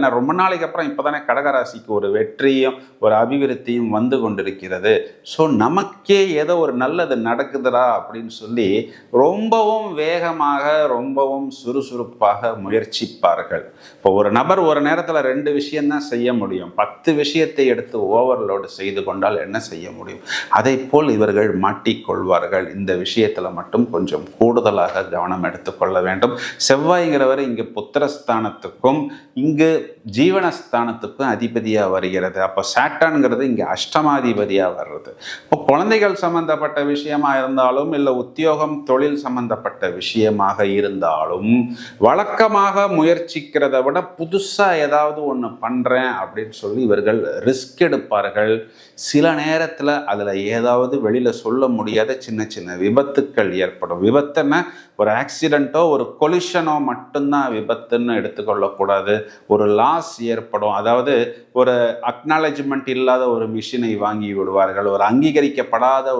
ஏன்னா ரொம்ப நாளைக்கு அப்புறம் இப்போதானே கடகராசிக்கு ஒரு வெற்றியும் ஒரு அபிவிருத்தியும் வந்து கொண்டிருக்கிறது. ஸோ நமக்கே ஏதோ ஒரு நல்லது நடக்குதுடா அப்படின்னு சொல்லி ரொம்பவும் வேகமாக ரொம்பவும் சுறுசுறுப்பாக முயற்சிப்பார்கள். இப்போ ஒரு நபர் ஒரு நேரத்தில் 2 விஷயம்தான் செய்ய முடியும். 10 விஷயத்தை எடுத்து ஓவர்லோடு செய்து கொண்டால் என்ன செய்ய முடியும்? அதை போல் இவர்கள் மாட்டிக்கொள்வார்கள். இந்த விஷயத்தில் மட்டும் கொஞ்சம் கூடுதலாக கவனம் எடுத்துக்கொள்ள வேண்டும். செவ்வாய்ங்கிறவர் இங்கு புத்திரஸ்தானத்துக்கும் இங்கு ஜீவனஸ்தானத்துக்கும் அதிபதியாக வருகிறது. அப்போ சாட்டர்ன்கிறது இங்கே அஷ்டமாதிபதியாக வர்றது. இப்போ குழந்தைகள் சம்பந்தப்பட்ட விஷயமா இருந்தாலும் இல்லை உத்தியோகம் தொழில் சம்பந்தப்பட்ட விஷயமாக இருந்தாலும் வழக்கமாக முயற்சிக்கிறத விட புதுசாக ஏதாவது ஒன்று பண்ணுறேன் அப்படின்னு சொல்லி இவர்கள் ரிஸ்க் எடுப்பார்கள். சில நேரத்தில் அதில் ஏதாவது வெளியில் சொல்ல முடியாத சின்ன சின்ன விபத்துக்கள் ஏற்படும். விபத்துன்னா ஒரு ஆக்சிடெண்ட்டோ ஒரு கொலிஷனோ மட்டும்தான் விபத்துன்னு எடுத்துக்கொள்ளக்கூடாது. ஒரு லாஸ் ஏற்படும். அதாவது ஒரு அக்னாலஜ்மெண்ட் இல்லாத ஒரு மிஷினை வாங்கி விடுவார்கள். ஒரு அங்கீகரிக்கப்படாத ஒரு